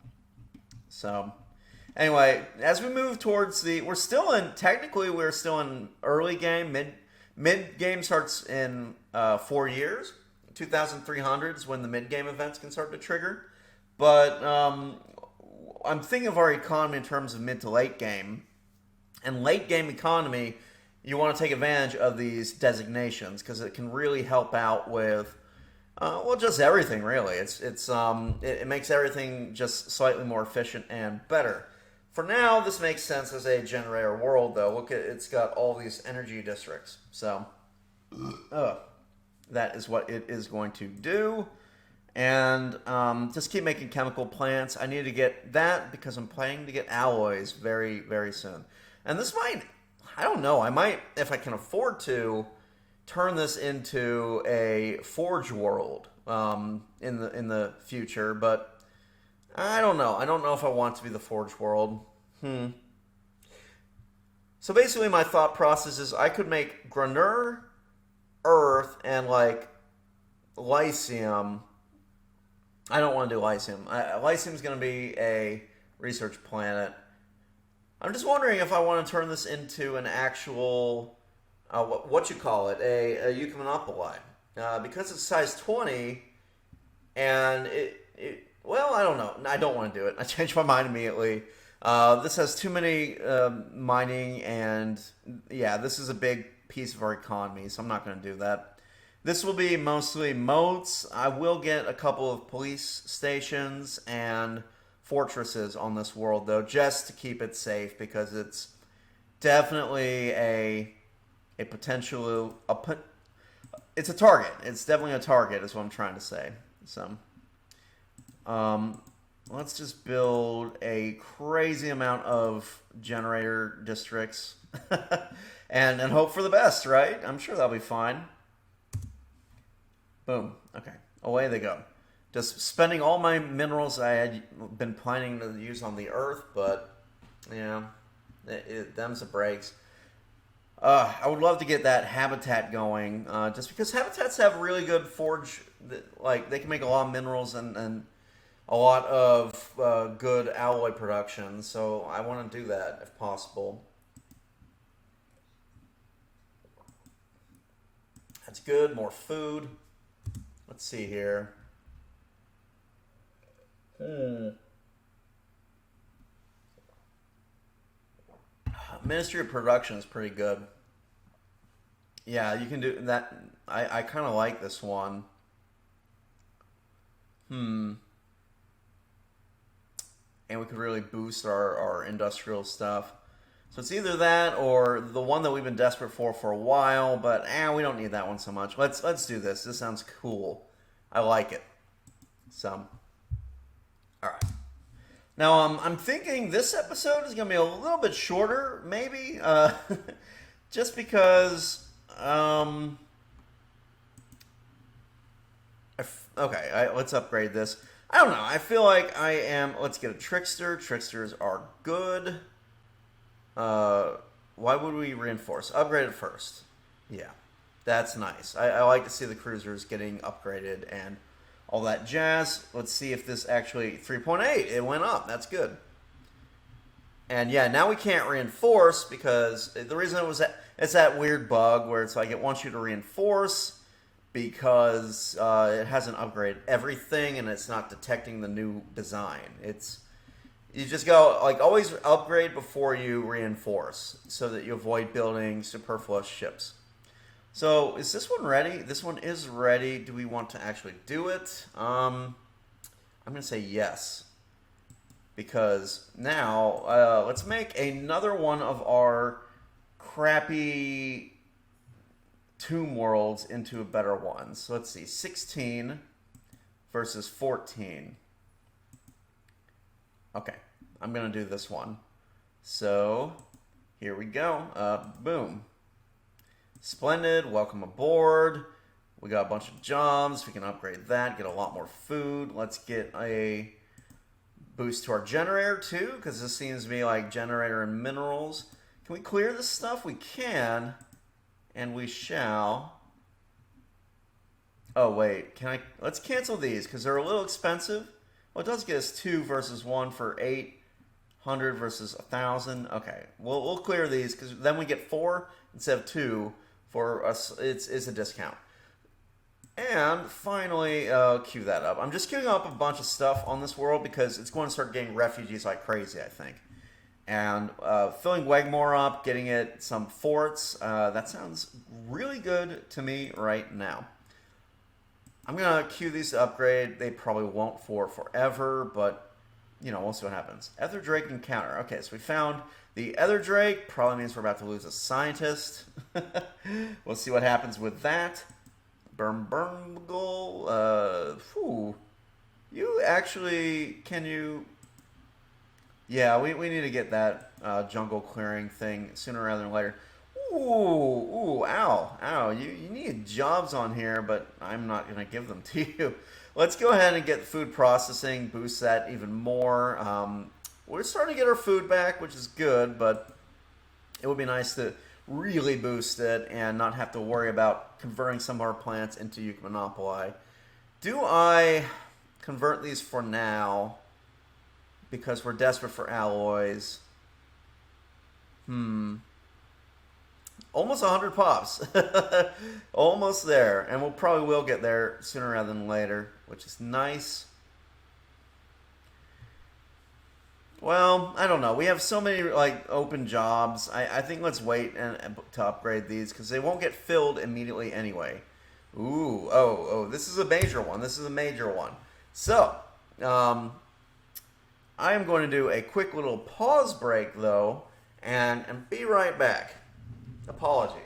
So, anyway, as we move towards we're still in early game. Mid game starts in 4 years. 2300 is when the mid game events can start to trigger. But I'm thinking of our economy in terms of mid to late game. And late game economy, you want to take advantage of these designations because it can really help out with, well, just everything really. It makes everything just slightly more efficient and better. For now, this makes sense as a generator world, though. Look at it's got all these energy districts. So, that is what it is going to do. And just keep making chemical plants. I need to get that because I'm planning to get alloys very, very soon. And this might, I don't know, I might, if I can afford to, turn this into a forge world in the future. But I don't know. I don't know if I want to be the forge world. So basically my thought process is I could make Granur, Earth, and like Lyceum. I don't want to do Lyceum. Lyceum's going to be a research planet. I'm just wondering if I want to turn this into an actual, what you call it, a Eucomonopoli. Because it's size 20, and well, I don't know. I don't want to do it. I changed my mind immediately. This has too many mining, and yeah, this is a big piece of our economy, so I'm not going to do that. This will be mostly moats. I will get a couple of police stations and fortresses on this world, though, just to keep it safe, because it's definitely a potential... it's a target. It's definitely a target, is what I'm trying to say. So, let's just build a crazy amount of generator districts and hope for the best, right? I'm sure that'll be fine. Boom. Okay. Away they go. Just spending all my minerals I had been planning to use on the Earth, but, yeah, them's the breaks. I would love to get that habitat going, just because habitats have really good forge, like, they can make a lot of minerals and a lot of good alloy production, so I want to do that if possible. That's good. More food. Let's see here. Ministry of Production is pretty good. Yeah, you can do that. I kind of like this one. And we could really boost our industrial stuff. So it's either that or the one that we've been desperate for a while, but we don't need that one so much. Let's do this. This sounds cool. I like it. So, all right. Now, I'm thinking this episode is going to be a little bit shorter, maybe, just because, let's upgrade this. I don't know. I feel like let's get a Trickster. Tricksters are good. Why would we reinforce? Upgrade it first. Yeah, that's nice. I like to see the cruisers getting upgraded and all that jazz. Let's see if this actually 3.8. It went up. That's good. And yeah, now we can't reinforce because the reason it's that weird bug where it's like it wants you to reinforce because it hasn't upgraded everything and it's not detecting the new design. It's You just go, like, always upgrade before you reinforce so that you avoid building superfluous ships. So, is this one ready? This one is ready. Do we want to actually do it? I'm going to say yes. Because now, let's make another one of our crappy tomb worlds into a better one. So let's see, 16 versus 14. Okay, I'm going to do this one. So, here we go. Boom. Splendid, welcome aboard. We got a bunch of jobs. We can upgrade that, get a lot more food. Let's get a boost to our generator too, because this seems to be like generator and minerals. Can we clear this stuff? We can, and we shall. Oh wait, can I? Let's cancel these because they're a little expensive. Well, it does get us 2 versus 1 for 800 versus 1,000. Okay, we'll clear these because then we get 4 instead of 2 for us. It's a discount. And finally, queue that up. I'm just queuing up a bunch of stuff on this world because it's going to start getting refugees like crazy, I think. And filling Wegmore up, getting it some forts, that sounds really good to me right now. I'm going to queue these to upgrade. They probably won't for forever, but, you know, we'll see what happens. Ether Drake encounter. Okay, so we found the Ether Drake. Probably means we're about to lose a scientist. We'll see what happens with that. Burmburgle, you actually, can you, yeah, we need to get that jungle clearing thing sooner rather than later. Ooh, ow, you need jobs on here, but I'm not going to give them to you. Let's go ahead and get food processing, boost that even more. We're starting to get our food back, which is good, but it would be nice to really boost it and not have to worry about converting some of our plants into UNE Monopoli. Do I convert these for now because we're desperate for alloys? Almost 100 pops. Almost there. And we'll probably will get there sooner rather than later, which is nice. Well, I don't know. We have so many like open jobs. I think let's wait to upgrade these because they won't get filled immediately anyway. Ooh, oh, this is a major one. This is a major one. So, I am going to do a quick little pause break though, and be right back. Apologies.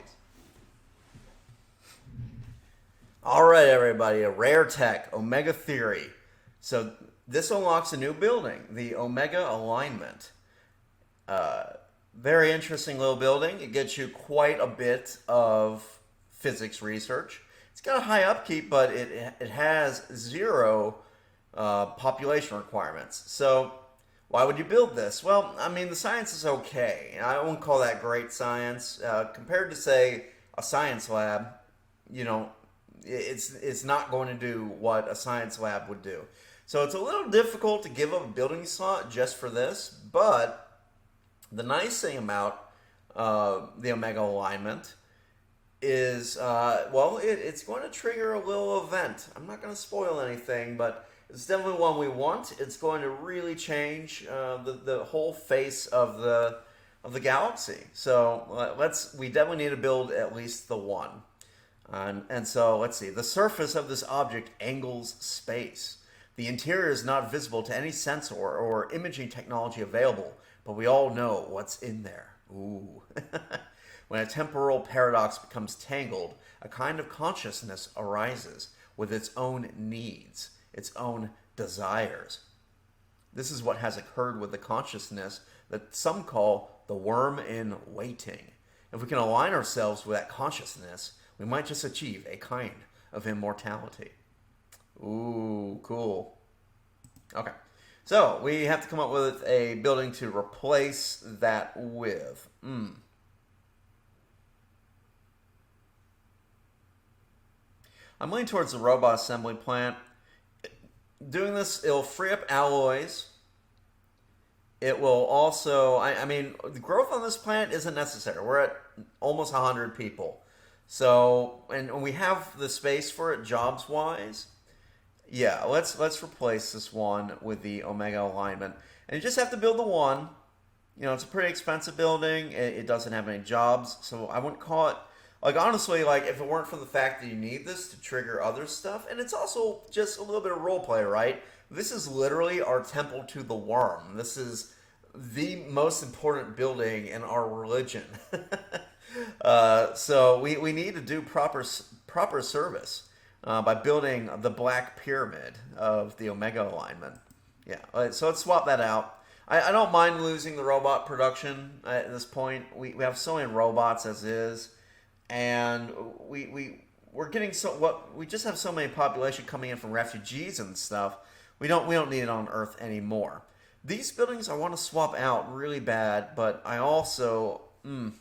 All right, everybody. A rare tech, Omega Theory. So this unlocks a new building, the Omega Alignment. Very interesting little building. It gets you quite a bit of physics research. It's got a high upkeep, but it has 0 population requirements. So why would you build this? Well, I mean, the science is okay. I won't call that great science. Compared to, say, a science lab, you know, it's not going to do what a science lab would do. So it's a little difficult to give up a building slot just for this, but the nice thing about the Omega Alignment is, well, it's going to trigger a little event. I'm not going to spoil anything, but it's definitely one we want. It's going to really change the whole face of the galaxy. So we definitely need to build at least the one. And so let's see. The surface of this object angles space. The interior is not visible to any sensor or imaging technology available, but we all know what's in there. Ooh. When a temporal paradox becomes tangled, a kind of consciousness arises with its own needs, its own desires. This is what has occurred with the consciousness that some call the worm in waiting. If we can align ourselves with that consciousness, we might just achieve a kind of immortality. Ooh, cool. Okay. So, we have to come up with a building to replace that with. I'm leaning towards the robot assembly plant. Doing this, it'll free up alloys. It will also, I mean, the growth on this plant isn't necessary. We're at almost 100 people. So, and we have the space for it jobs-wise. Yeah, let's replace this one with the Omega Alignment. And you just have to build the one. You know, it's a pretty expensive building. It doesn't have any jobs, so I wouldn't call it. Like, honestly, like, if it weren't for the fact that you need this to trigger other stuff, and it's also just a little bit of roleplay, right? This is literally our temple to the worm. This is the most important building in our religion. So we need to do proper service by building the Black Pyramid of the Omega alignment. Yeah, so let's swap that out. I don't mind losing the robot production at this point. We have so many robots as is, and we're getting we just have so many population coming in from refugees and stuff. We don't need it on Earth anymore. These buildings I want to swap out really bad, but I also I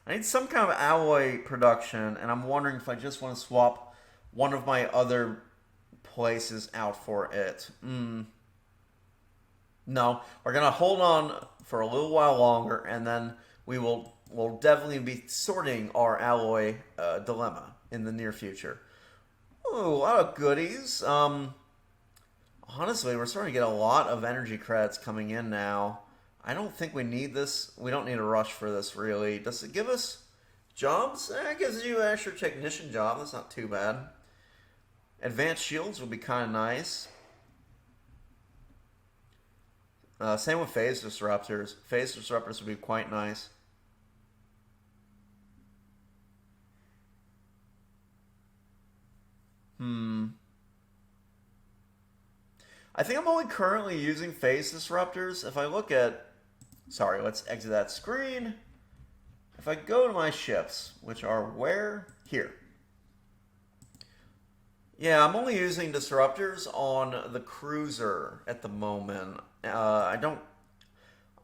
need some kind of alloy production, and I'm wondering if I just want to swap one of my other places out for it. No, we're gonna hold on for a little while longer, and then we'll definitely be sorting our alloy dilemma in the near future. Ooh, a lot of goodies. Honestly, we're starting to get a lot of energy credits coming in now. I don't think we need this. We don't need a rush for this, really. Does it give us jobs? It gives you an extra technician job. That's not too bad. Advanced shields would be kind of nice. Same with phase disruptors. Phase disruptors would be quite nice. I think I'm only currently using phase disruptors. If I look at... Sorry, let's exit that screen. If I go to my ships, which are where? Here. Yeah, I'm only using disruptors on the cruiser at the moment. I don't...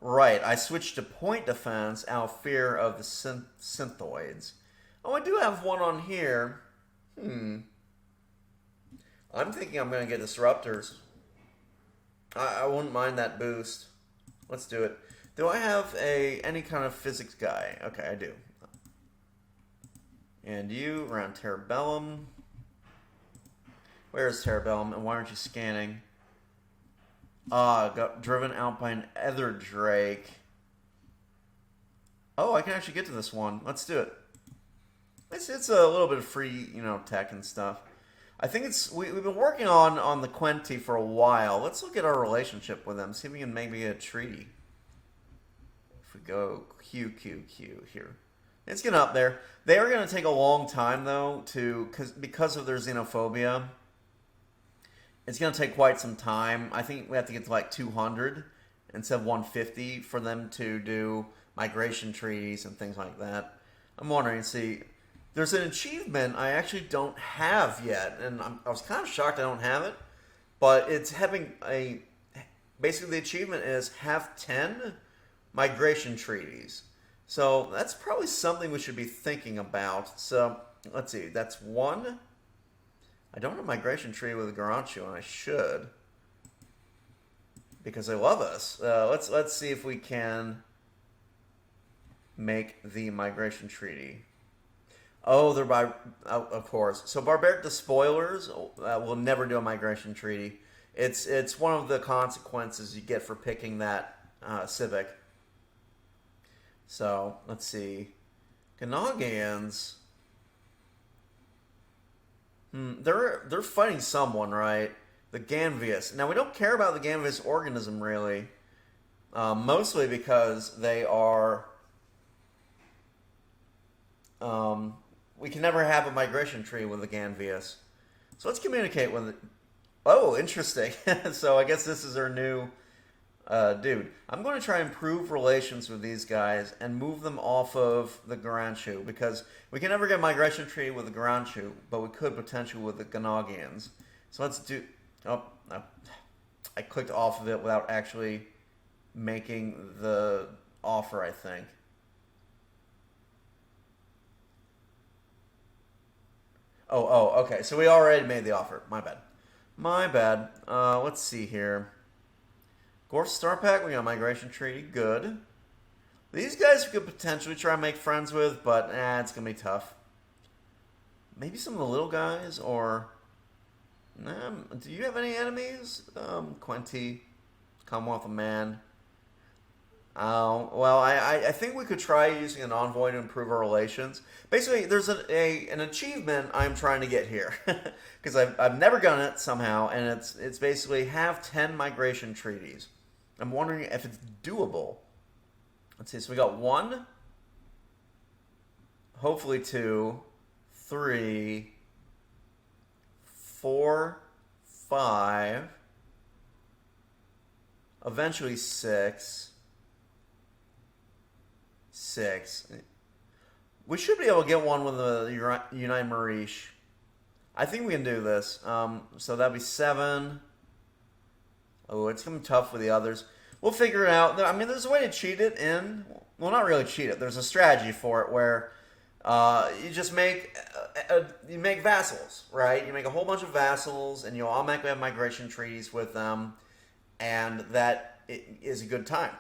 Right, I switched to point defense out of fear of the synthoids. Oh, I do have one on here. I'm thinking I'm going to get disruptors. I wouldn't mind that boost. Let's do it. Do I have any kind of physics guy? Okay, I do. And you, around Terrabellum. Where is Terrabellum, and why aren't you scanning? Got driven out by an Ether Drake. Oh, I can actually get to this one. Let's do it. It's a little bit of free, tech and stuff. I think we've been working on the Quenti for a while. Let's look at our relationship with them. See if we can maybe get a treaty. If we go Q here. It's getting up there. They are going to take a long time, though, because of their xenophobia. It's going to take quite some time. I think we have to get to like 200 instead of 150 for them to do migration treaties and things like that. I'm wondering, see, there's an achievement I actually don't have yet, and I was kind of shocked I don't have it, but it's having basically the achievement is have 10 migration treaties. So that's probably something we should be thinking about. So let's see, that's one. I don't have a migration treaty with a Garancho, and I should, because they love us. Let's see if we can make the migration treaty. Oh, of course. So barbaric despoilers will never do a migration treaty. It's one of the consequences you get for picking that civic. So let's see, Ganagians. They're fighting someone, right? The Ganvius. Now, we don't care about the Ganvius organism, really. Mostly because they are... we can never have a migration tree with the Ganvius. So let's communicate with it. Oh, interesting. So I guess this is our new dude. I'm going to try and improve relations with these guys and move them off of the Garanchu, because we can never get a migration treaty with the Garanchu, but we could potentially with the Ganagians. So let's do... Oh, no. I clicked off of it without actually making the offer, I think. Oh, okay. So we already made the offer. My bad. Let's see here. Gorf Star Pack, we got a migration treaty. Good. These guys we could potentially try and make friends with, but it's going to be tough. Maybe some of the little guys, or... do you have any enemies? Quenti. Commonwealth of Man. Well, I think we could try using an envoy to improve our relations. Basically, there's an achievement I'm trying to get here because I've never done it somehow, and it's basically have 10 migration treaties. I'm wondering if it's doable. Let's see. So we got 1, hopefully 2, 3, 4, 5, eventually 6. We should be able to get one with the UNE Marish. I think we can do this. So that'd be 7. Oh, it's going to be tough with the others. We'll figure it out. I mean, there's a way to cheat it in. Well, not really cheat it. There's a strategy for it where you just make vassals, right? You make a whole bunch of vassals, and you'll automatically have migration treaties with them, and that is a good time.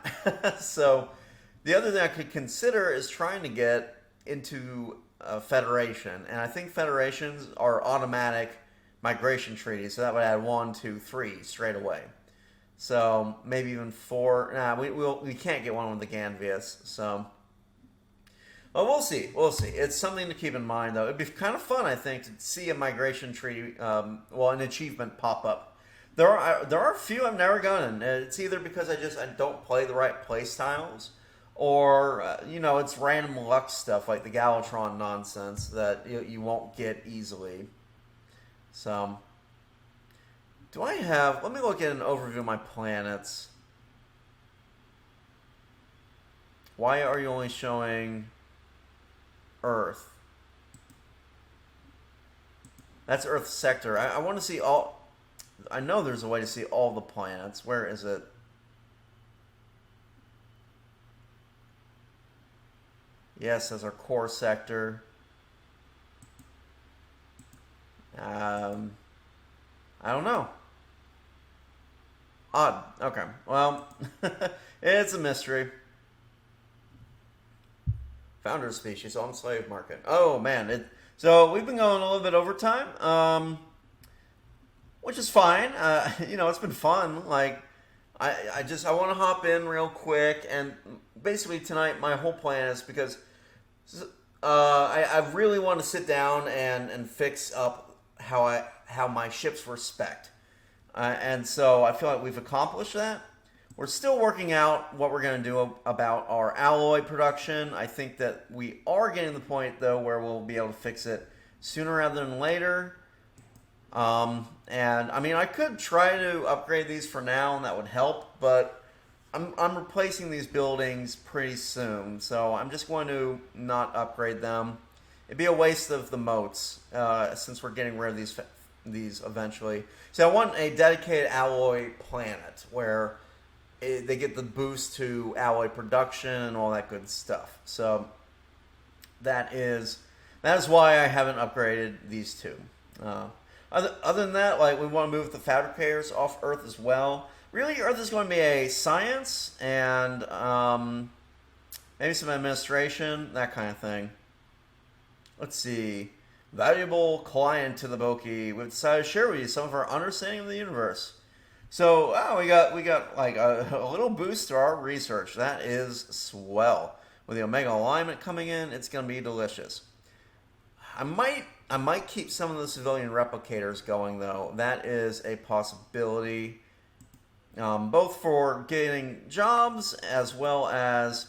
So the other thing I could consider is trying to get into a federation, and I think federations are automatic migration treaties, so that would add 1, 2, 3 straight away. So maybe even 4. Nah, we can't get one with the Ganvius. So, well, we'll see. We'll see. It's something to keep in mind, though. It'd be kind of fun, I think, to see a migration treaty, an achievement pop up. There are a few I've never gotten. It's either because I don't play the right play styles, or it's random luck stuff like the Galatron nonsense that you won't get easily. So, let me look at an overview of my planets. Why are you only showing Earth? That's Earth sector. I want to see all. I know there's a way to see all the planets. Where is it? Yes, as our core sector. I don't know. Odd. Okay. Well, it's a mystery. Founder species on slave market. Oh man. So we've been going a little bit overtime, which is fine. It's been fun. Like, I want to hop in real quick, and basically tonight my whole plan is because I really want to sit down and fix up how my ships were spec'd. And so I feel like we've accomplished that. We're still working out what we're going to do about our alloy production. I think that we are getting to the point, though, where we'll be able to fix it sooner rather than later. And I mean, I could try to upgrade these for now, and that would help, but I'm replacing these buildings pretty soon, so I'm just going to not upgrade them. It'd be a waste of the motes, since we're getting rid of these eventually. So I want a dedicated alloy planet where they get the boost to alloy production and all that good stuff. So that is why I haven't upgraded these two. Other than that, like, we want to move the fabricators off Earth as well. Really, Earth is going to be a science and maybe some administration, that kind of thing. Let's see. Valuable client to the Boki. We've decided to share with you some of our understanding of the universe. So, we got like a little boost to our research. That is swell. With the Omega alignment coming in, it's going to be delicious. I might keep some of the civilian replicators going, though. That is a possibility, both for getting jobs as well as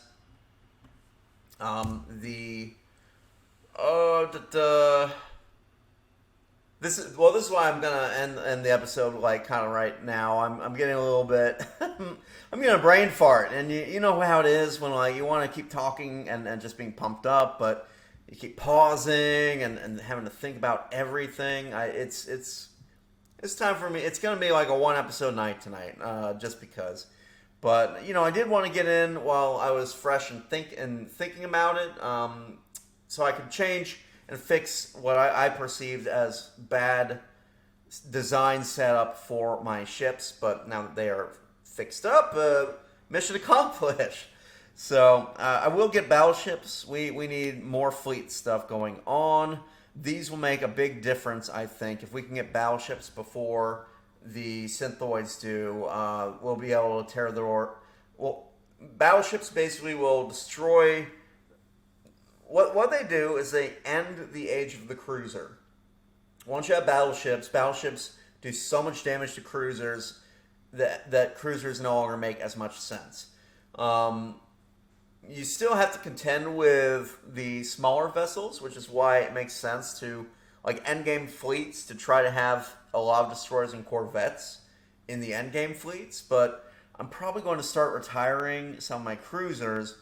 This is why I'm gonna end the episode like kind of right now. I'm getting a little bit I'm getting a brain fart, and you know how it is when like you want to keep talking and just being pumped up, but you keep pausing and having to think about everything. It's time for me. It's gonna be like a 1-episode night tonight, just because. But I did want to get in while I was fresh and thinking about it, so I could change and fix what I perceived as bad design setup for my ships. But now that they are fixed up, mission accomplished. So I will get battleships. We need more fleet stuff going on. These will make a big difference, I think, if we can get battleships before the Synthoids do. We'll be able to tear their... Well, battleships basically will destroy... What they do is they end the age of the cruiser. Once you have battleships do so much damage to cruisers that cruisers no longer make as much sense. You still have to contend with the smaller vessels, which is why it makes sense to, like, endgame fleets to try to have a lot of destroyers and corvettes in the endgame fleets, but I'm probably going to start retiring some of my cruisers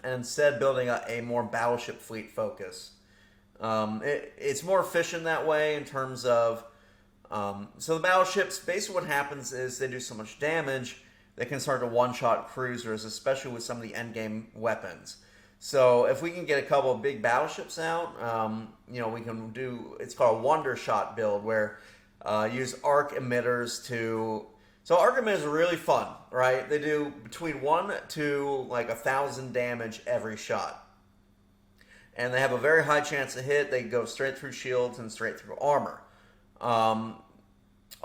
and instead building a more battleship fleet focus. It's more efficient that way in terms of... so the battleships, basically what happens is they do so much damage, they can start to one-shot cruisers, especially with some of the endgame weapons. So if we can get a couple of big battleships out, we can do... It's called a wonder shot build, where use arc emitters to... So arc emitters are really fun, right? They do between 1 to like 1,000 damage every shot. And they have a very high chance to hit. They go straight through shields and straight through armor. On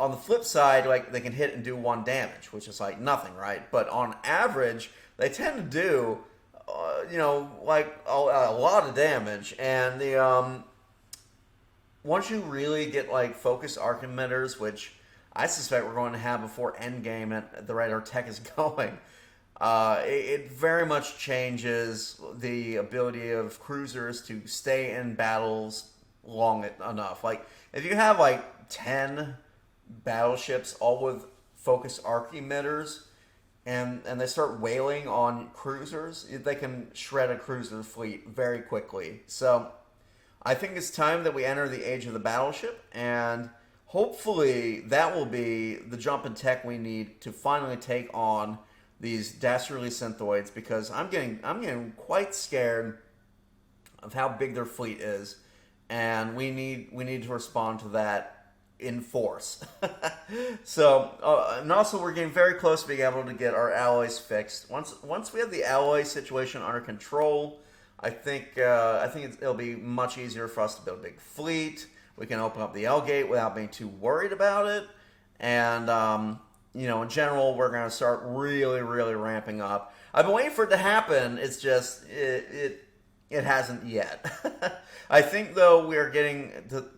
the flip side, like, they can hit and do 1 damage, which is like nothing, right? But on average, they tend to do, like a lot of damage. And the once you really get like focused arc emitters, which I suspect we're going to have before endgame at the rate our tech is going, it very much changes the ability of cruisers to stay in battles long enough. Like, if you have like 10 battleships all with focused arc emitters and they start wailing on cruisers, they can shred a cruiser fleet very quickly. So I think it's time that we enter the age of the battleship, and hopefully that will be the jump in tech we need to finally take on these dastardly Synthoids, because I'm getting quite scared of how big their fleet is, and we need to respond to that in force. So, and also we're getting very close to being able to get our alloys fixed. Once we have the alloy situation under control, I think it'll be much easier for us to build a big fleet. We can open up the L gate without being too worried about it, and in general, we're going to start really, really ramping up. I've been waiting for it to happen. It's just it hasn't yet. I think, though, we are getting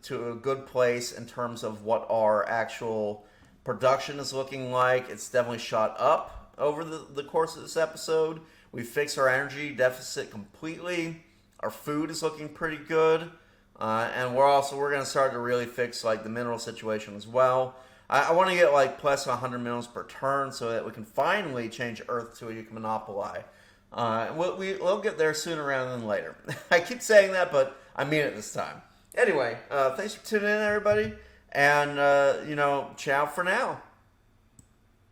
to a good place in terms of what our actual production is looking like. It's definitely shot up over the course of this episode. We fixed our energy deficit completely. Our food is looking pretty good. And we're going to start to really fix like the mineral situation as well. I want to get like plus 100 minerals per turn so that we can finally change Earth to a monopoly. We'll get there sooner rather than later. I keep saying that, but I mean it this time. Anyway, thanks for tuning in, everybody. And, ciao for now.